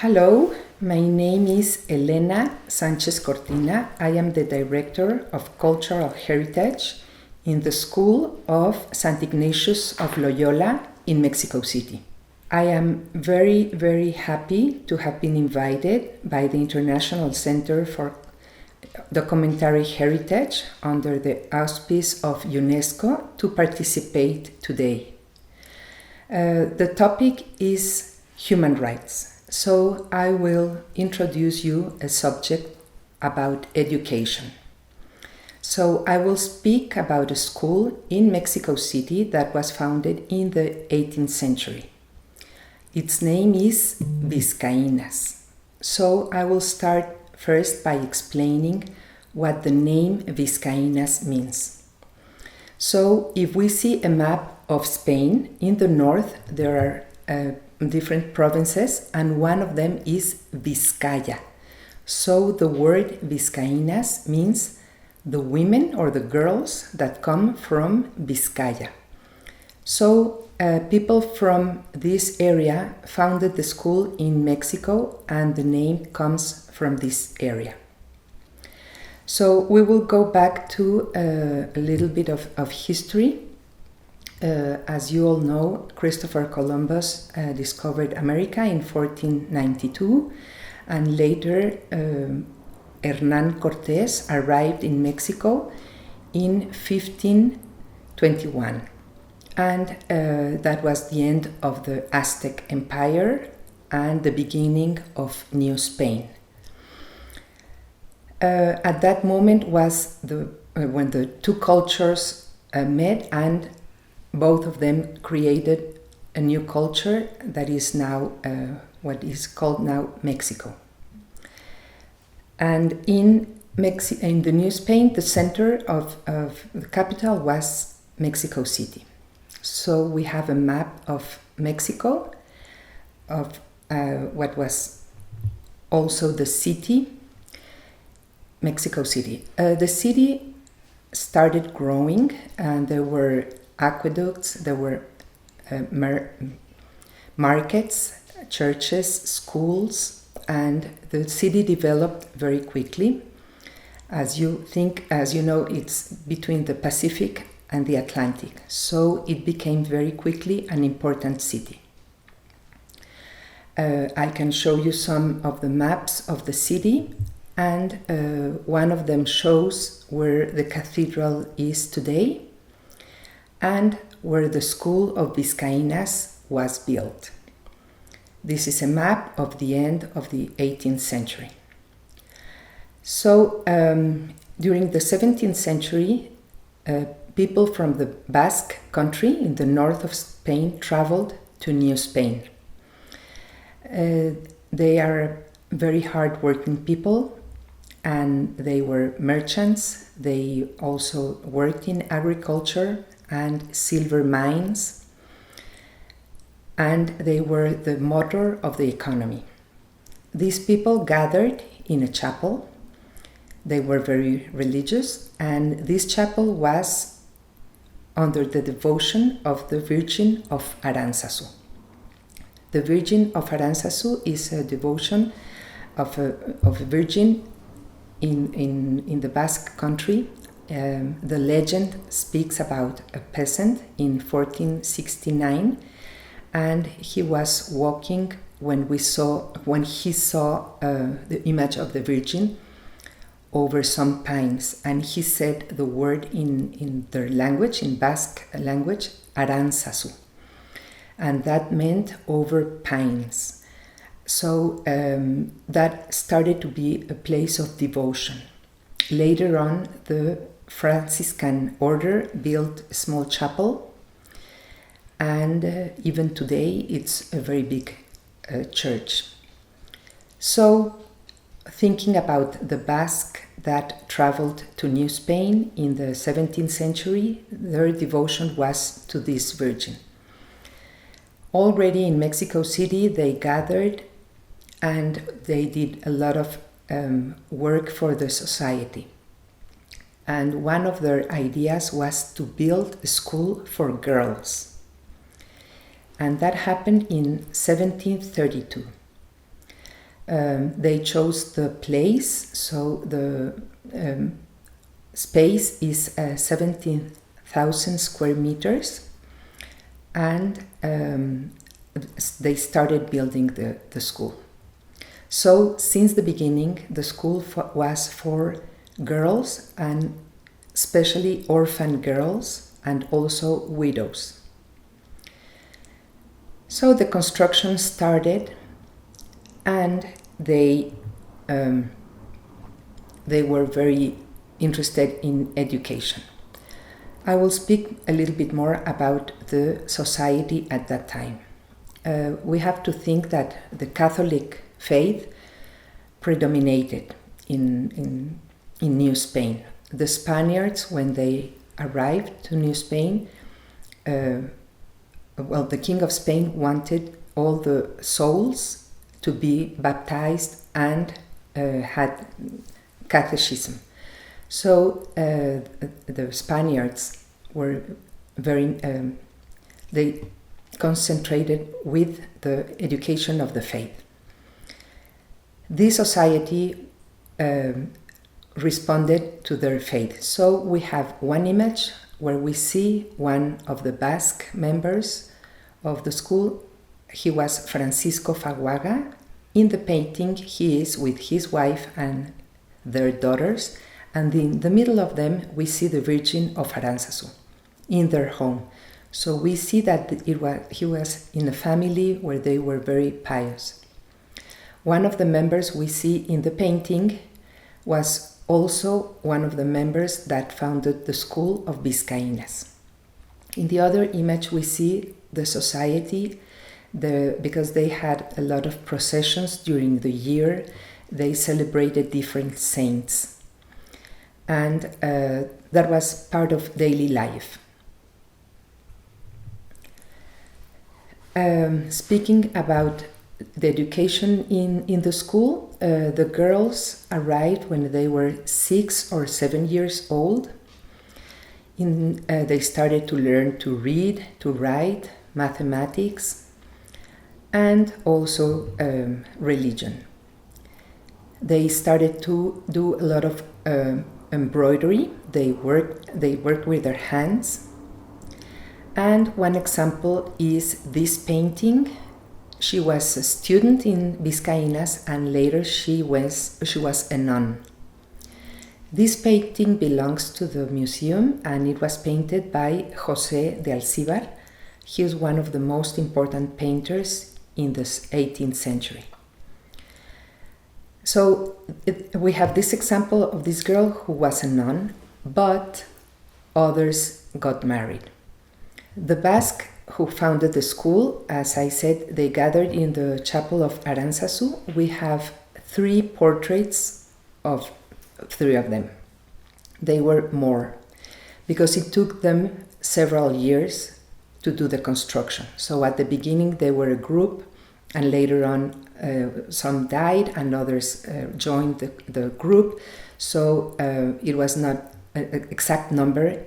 Hello, my name is Elena Sanchez Cortina. I am the Director of Cultural Heritage in the School of St. Ignatius of Loyola in Mexico City. I am very happy to have been invited by the International Center for Documentary Heritage under the auspice of UNESCO to participate today. The topic is human rights. So I will introduce you a subject about education. So I will speak about a school in Mexico City that was founded in the 18th century. Its name is Vizcaínas. So I will start first by explaining what the name Vizcaínas means. So if we see a map of Spain, in the north there are different provinces, and one of them is Vizcaya. So the word Vizcaínas means the women or the girls that come from Vizcaya. So people from this area founded the school in Mexico, and the name comes from this area. So we will go back to a little bit of history. As you all know, Christopher Columbus discovered America in 1492, and later Hernán Cortés arrived in Mexico in 1521. And that was the end of the Aztec Empire and the beginning of New Spain. At that moment was when the two cultures met, and both of them created a new culture that is now what is called now Mexico. And in the New Spain, the center of the capital was Mexico City. So we have a map of Mexico, of what was also the city, Mexico City. The city started growing, and there were aqueducts, there were markets, churches, schools, and the city developed very quickly. As you know, it's between the Pacific and the Atlantic, so it became very quickly an important city. I can show you some of the maps of the city, and one of them shows where the cathedral is today and where the school of Vizcaínas was built. This is a map of the end of the 18th century. So during the 17th century, people from the Basque country in the north of Spain traveled to New Spain. They are very hard-working people, and they were merchants. They also worked in agriculture and silver mines, and they were the motor of the economy. These people gathered in a chapel. They were very religious, and this chapel was under the devotion of the Virgin of Aránzazu. The Virgin of Aránzazu is a devotion of a virgin in the Basque country. The legend speaks about a peasant in 1469, and he was walking when he saw the image of the Virgin over some pines, and he said the word in their language, in Basque language, Aránzazu, and that meant over pines. So that started to be a place of devotion. Later on, the Franciscan order built a small chapel, and even today it's a very big church. So, thinking about the Basque that traveled to New Spain in the 17th century, their devotion was to this Virgin. Already in Mexico City, they gathered and they did a lot of work for the society. And one of their ideas was to build a school for girls. And that happened in 1732. They chose the place, so the space is 17,000 square meters, and they started building the school. So since the beginning, the school was for girls, and especially orphan girls and also widows. So the construction started, and they were very interested in education. I will speak a little bit more about the society at that time. We have to think that the Catholic faith predominated in New Spain. The Spaniards, when they arrived to New Spain, the King of Spain wanted all the souls to be baptized and had catechism. So the Spaniards were they concentrated with the education of the faith. This society responded to their faith. So we have one image where we see one of the Basque members of the school. He was Francisco Faguaga. In the painting, he is with his wife and their daughters, and in the middle of them we see the Virgin of Aranzazu in their home. So we see that he was in a family where they were very pious. One of the members we see in the painting was also one of the members that founded the School of Vizcaínas. In the other image we see the society, because they had a lot of processions during the year. They celebrated different saints, and that was part of daily life. Speaking about the education in the school, the girls arrived when they were 6 or 7 years old. They started to learn to read, to write, mathematics, and also religion. They started to do a lot of embroidery. They worked with their hands. And one example is this painting. She was a student in Vizcaínas, and later she was a nun. This painting belongs to the museum, and it was painted by José de Alcíbar. He is one of the most important painters in the 18th century. So we have this example of this girl who was a nun, but others got married. The Basque who founded the school, as I said, they gathered in the chapel of Aranzazu. We have 3 portraits of 3 of them. They were more, because it took them several years to do the construction. So at the beginning they were a group, and later on some died and others joined the group. So it was not an exact number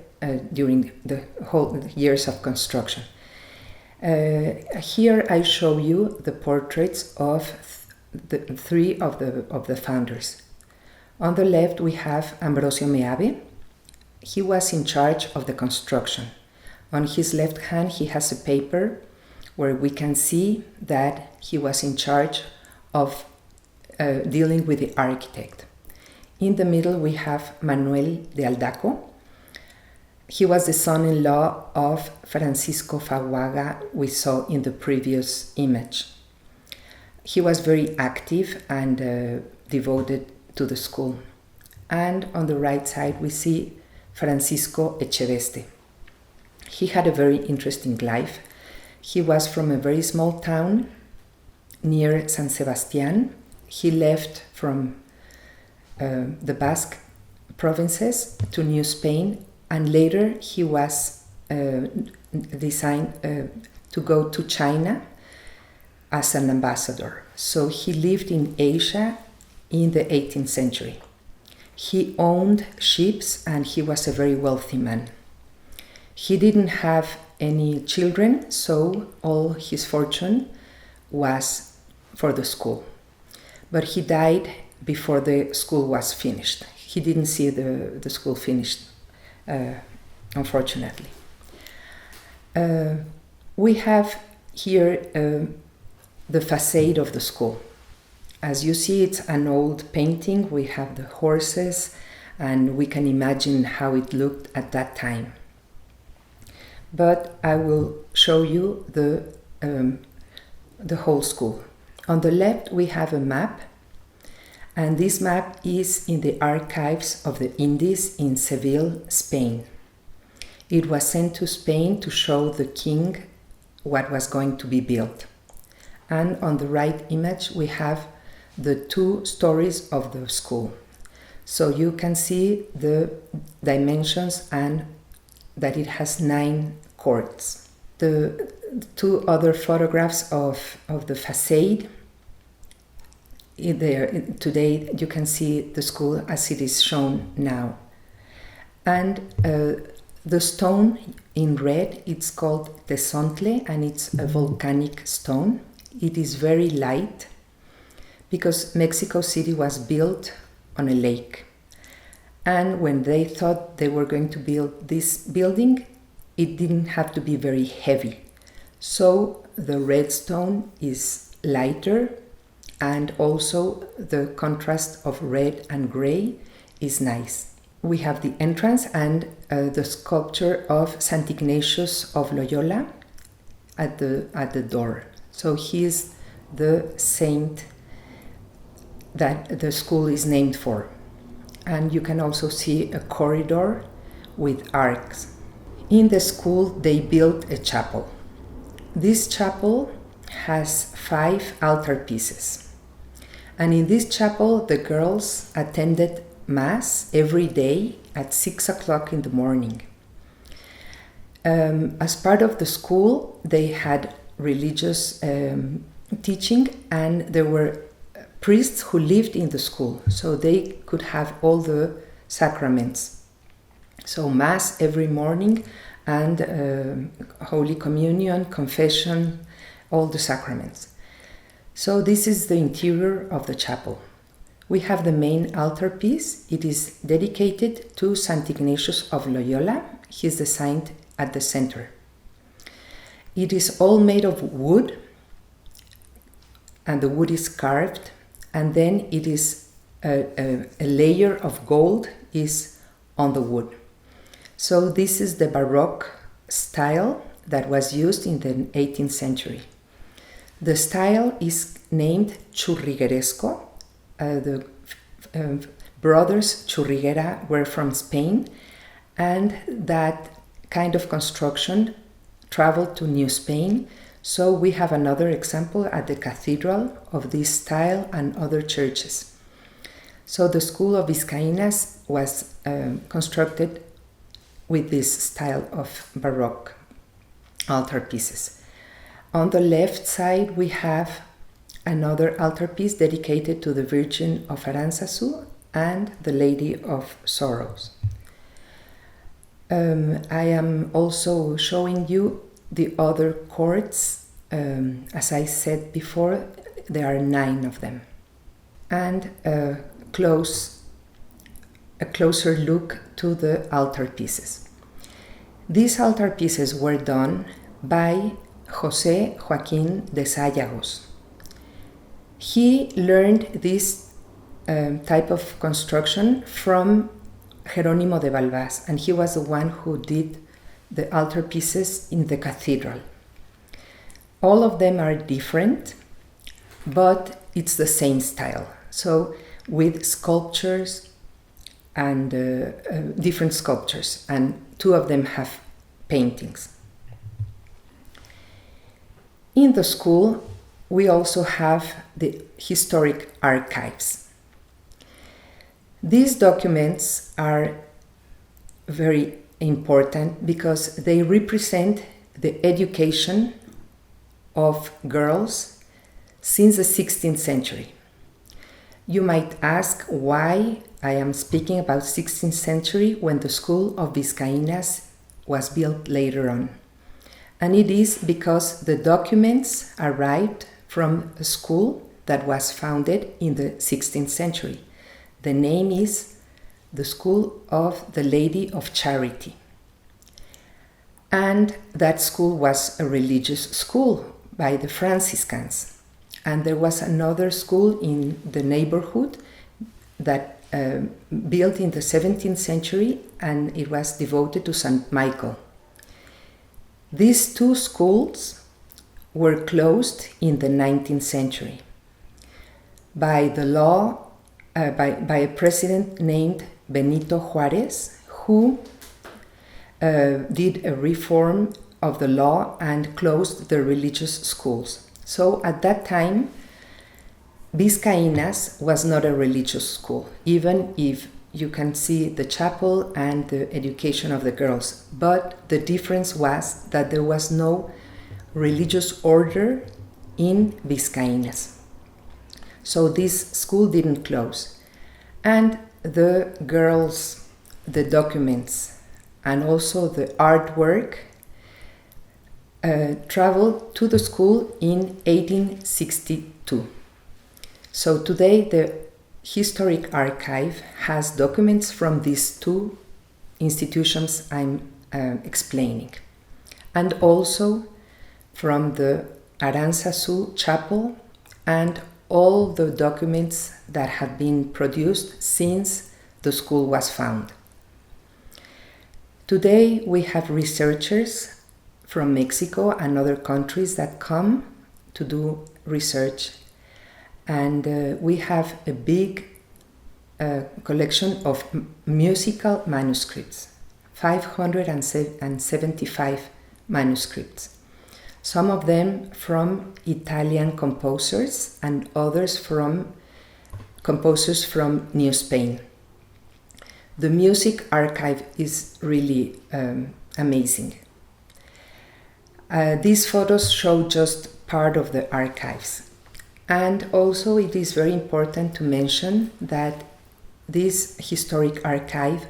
during the whole years of construction. Here I show you the portraits of the 3 of the founders. On the left we have Ambrosio Meave. He was in charge of the construction. On his left hand he has a paper where we can see that he was in charge of dealing with the architect. In the middle we have Manuel de Aldaco. He was the son-in-law of Francisco Faguaga we saw in the previous image. He was very active and devoted to the school. And on the right side we see Francisco Echeveste. He had a very interesting life. He was from a very small town near San Sebastián. He left from the Basque provinces to New Spain, and later he was designed to go to China as an ambassador. So he lived in Asia in the 18th century. He owned ships and he was a very wealthy man. He didn't have any children, so all his fortune was for the school. but he died before the school was finished. He didn't see the school finished, unfortunately. We have here the facade of the school. As you see, it's an old painting. We have the horses, and we can imagine how it looked at that time. But I will show you the whole school. On the left, we have a map, and this map is in the archives of the Indies in Seville, Spain. It was sent to Spain to show the king what was going to be built. And on the right image, we have the 2 stories of the school. So you can see the dimensions and that it has 9 courts. The 2 other photographs of the facade, today you can see the school as it is shown now. And the stone in red, it's called tezontle, and it's a volcanic stone. It is very light because Mexico City was built on a lake. And when they thought they were going to build this building, it didn't have to be very heavy. So the red stone is lighter, and also the contrast of red and gray is nice. We have the entrance and the sculpture of St. Ignatius of Loyola at the door. So he is the saint that the school is named for. And you can also see a corridor with arcs. In the school, they built a chapel. This chapel has 5 altar pieces. And in this chapel, the girls attended Mass every day at 6 o'clock in the morning. As part of the school, they had religious teaching, and there were priests who lived in the school, so they could have all the sacraments. So Mass every morning, and Holy Communion, confession, all the sacraments. So this is the interior of the chapel. We have the main altarpiece. It is dedicated to St. Ignatius of Loyola. He is the saint at the center. It is all made of wood, and the wood is carved, and then it is a layer of gold is on the wood. So this is the Baroque style that was used in the 18th century. The style is named Churrigueresco. The brothers Churriguera were from Spain, and that kind of construction traveled to New Spain. So we have another example at the cathedral of this style and other churches. So the school of Vizcaínas was constructed with this style of Baroque altarpieces. On the left side, we have another altarpiece dedicated to the Virgin of Aranzazu and the Lady of Sorrows. I am also showing you the other courts. As I said before, there are 9 of them. And a closer look to the altarpieces. These altarpieces were done by José Joaquín de Sállagos. He learned this type of construction from Jerónimo de Balbás, and he was the one who did the altarpieces in the cathedral. All of them are different, but it's the same style. So with sculptures and different sculptures, and 2 of them have paintings. In the school, we also have the historic archives. These documents are very important because they represent the education of girls since the 16th century. You might ask why I am speaking about 16th century when the school of Vizcaínas was built later on. And it is because the documents arrived from a school that was founded in the 16th century. The name is the School of the Lady of Charity. And that school was a religious school by the Franciscans. And there was another school in the neighborhood that built in the 17th century, and it was devoted to St. Michael. These two schools were closed in the 19th century by the law, by a president named Benito Juarez, who did a reform of the law and closed the religious schools. So at that time, Vizcaínas was not a religious school, even if you can see the chapel and the education of the girls. But the difference was that there was no religious order in Vizcaínas. So this school didn't close. And the girls, the documents, and also the artwork traveled to the school in 1862. So today the Historic Archive has documents from these two institutions I'm explaining, and also from the Aranzazu Chapel and all the documents that have been produced since the school was founded. Today we have researchers from Mexico and other countries that come to do research, and we have a big collection of musical manuscripts, 575 manuscripts, some of them from Italian composers and others from composers from New Spain. The music archive is really amazing. These photos show just part of the archives. And also it is very important to mention that this historic archive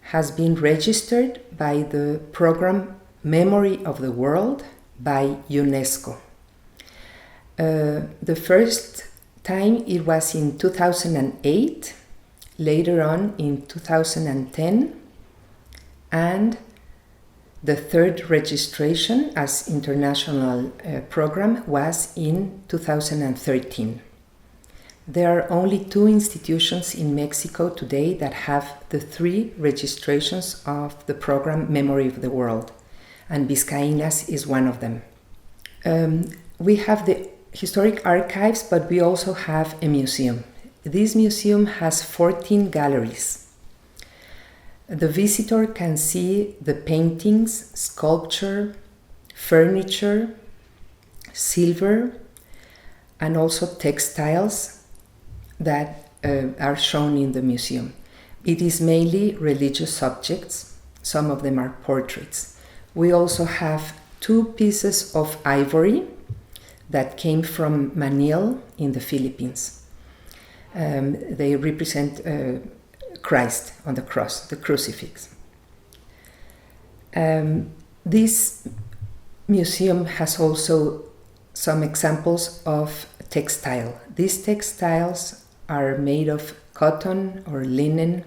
has been registered by the program Memory of the World by UNESCO. The first time it was in 2008, later on in 2010, and the third registration as international program was in 2013. There are only two institutions in Mexico today that have the three registrations of the program Memory of the World, and Vizcaínas is one of them. We have the historic archives, but we also have a museum. This museum has 14 galleries. The visitor can see the paintings, sculpture, furniture, silver, and also textiles that are shown in the museum. It is mainly religious subjects. Some of them are portraits. We also have two pieces of ivory that came from Manil in the Philippines. They represent Christ on the cross, the crucifix. This museum has also some examples of textile. These textiles are made of cotton or linen,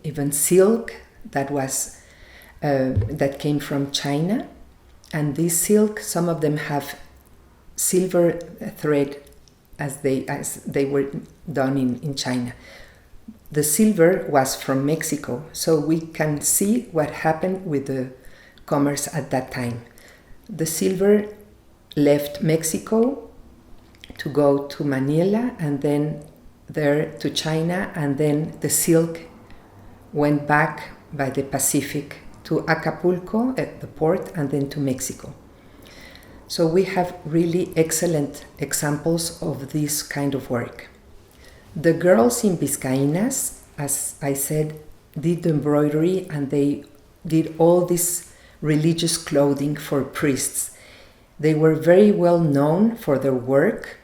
even silk that came from China. And this silk, some of them have silver thread as they were done in China. The silver was from Mexico, so we can see what happened with the commerce at that time. The silver left Mexico to go to Manila, and then there to China, and then the silk went back by the Pacific to Acapulco at the port, and then to Mexico. So we have really excellent examples of this kind of work. The girls in Vizcaínas, as I said, did embroidery, and they did all this religious clothing for priests. They were very well known for their work,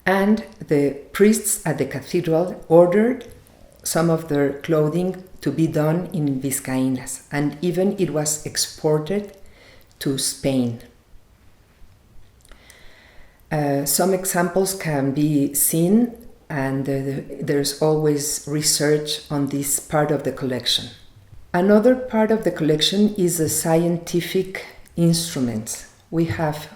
and the priests at the cathedral ordered some of their clothing to be done in Vizcaínas, and even it was exported to Spain. Some examples can be seen, and there's always research on this part of the collection. Another part of the collection is the scientific instruments. We have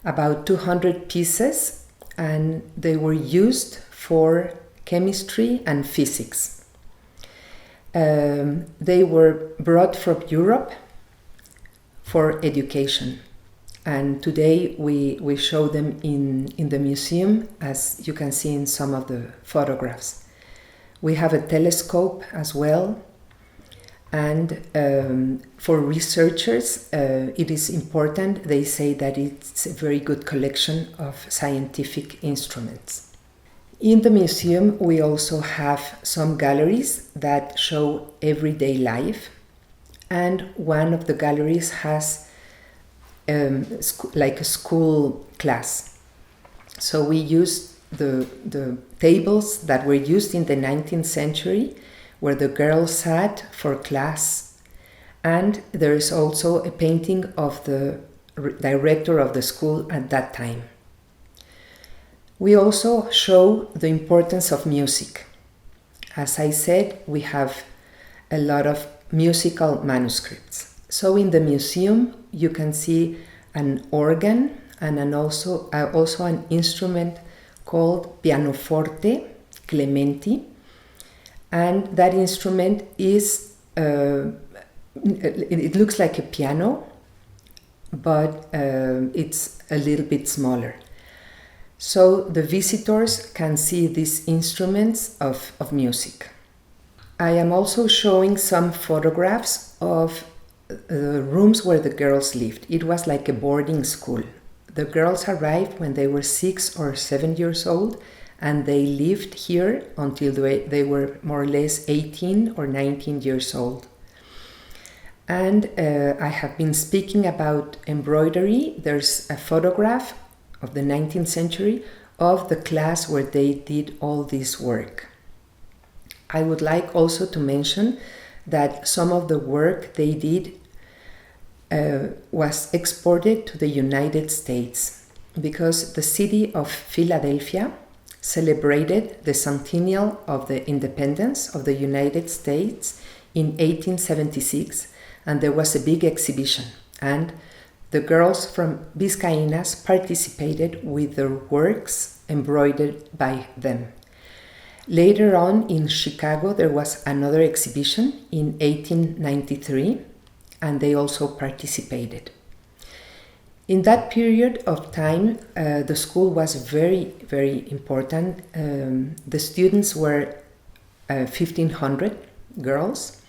about 200 pieces, and they were used for chemistry and physics. They were brought from Europe for education. And today we show them in the museum, as you can see in some of the photographs. We have a telescope as well. And for researchers, it is important. They say that it's a very good collection of scientific instruments. In the museum, we also have some galleries that show everyday life. And one of the galleries has like a school class. So we use the tables that were used in the 19th century, where the girls sat for class. And there is also a painting of the director of the school at that time. We also show the importance of music. As I said, we have a lot of musical manuscripts. So in the museum, you can see an organ and also an instrument called pianoforte, Clementi. And that instrument is, it looks like a piano, but it's a little bit smaller. So the visitors can see these instruments of music. I am also showing some photographs of the rooms where the girls lived. It was like a boarding school. The girls arrived when they were 6 or 7 years old, and they lived here until they were more or less 18 or 19 years old. And I have been speaking about embroidery. There's a photograph of the 19th century of the class where they did all this work. I would like also to mention that some of the work they did was exported to the United States, because the city of Philadelphia celebrated the centennial of the independence of the United States in 1876, and there was a big exhibition, and the girls from Vizcaínas participated with their works embroidered by them. Later on in Chicago, there was another exhibition in 1893, and they also participated. In that period of time, the school was very, very important. The students were 1,500 girls,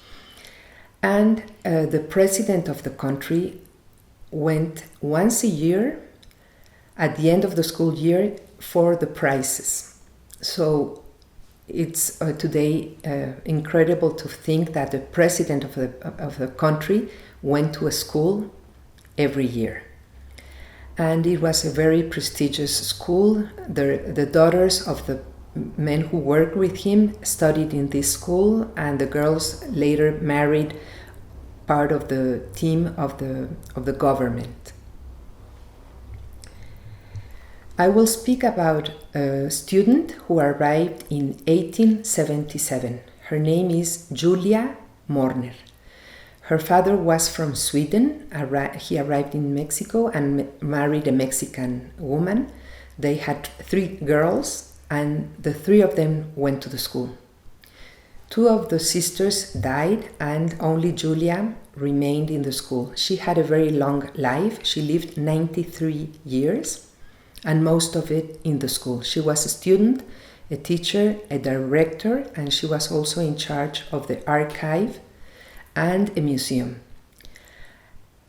and the president of the country went once a year at the end of the school year for the prizes. So it's today incredible to think that the president of the country went to a school every year. And it was a very prestigious school. The daughters of the men who worked with him studied in this school, and the girls later married part of the team of the government. I will speak about a student who arrived in 1877. Her name is Julia Morner. Her father was from Sweden. He arrived in Mexico and married a Mexican woman. They had 3 girls, and the 3 of them went to the school. 2 of the sisters died, and only Julia remained in the school. She had a very long life. She lived 93 years, and most of it in the school. She was a student, a teacher, a director, and she was also in charge of the archive and a museum.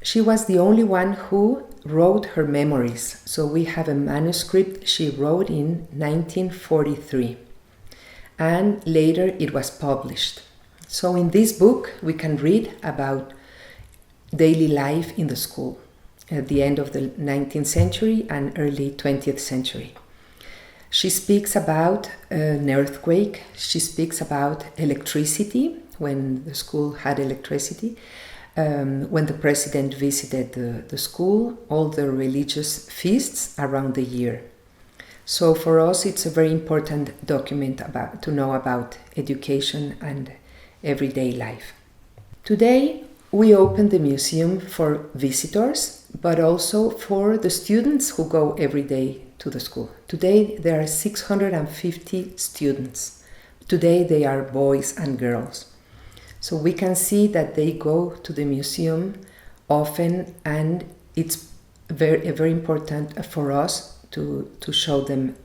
She was the only one who wrote her memories. So we have a manuscript she wrote in 1943, and later it was published. So in this book we can read about daily life in the school at the end of the 19th century and early 20th century. She speaks about an earthquake. She speaks about electricity, when the school had electricity. when the president visited the school, all the religious feasts around the year. So for us, it's a very important document to know about education and everyday life. Today, we open the museum for visitors, but also for the students who go every day to the school. Today, there are 650 students. Today, they are boys and girls. So we can see that they go to the museum often, and it's very important for us to show them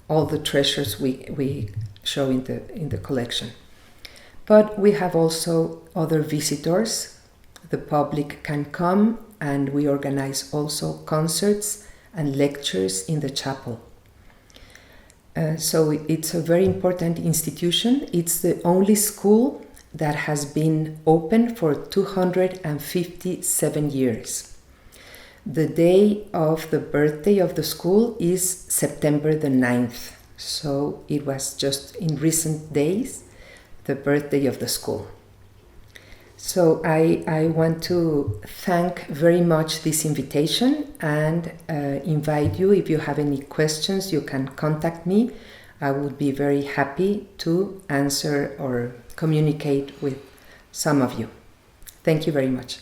all the treasures we show in the collection. But we have also other visitors. The public can come, and we organize also concerts and lectures in the chapel. So it's a very important institution. It's the only school that has been open for 257 years. The day of the birthday of the school is September the 9th. So it was just in recent days the birthday of the school. So I want to thank very much this invitation and invite you, if you have any questions, you can contact me. I would be very happy to answer or communicate with some of you. Thank you very much.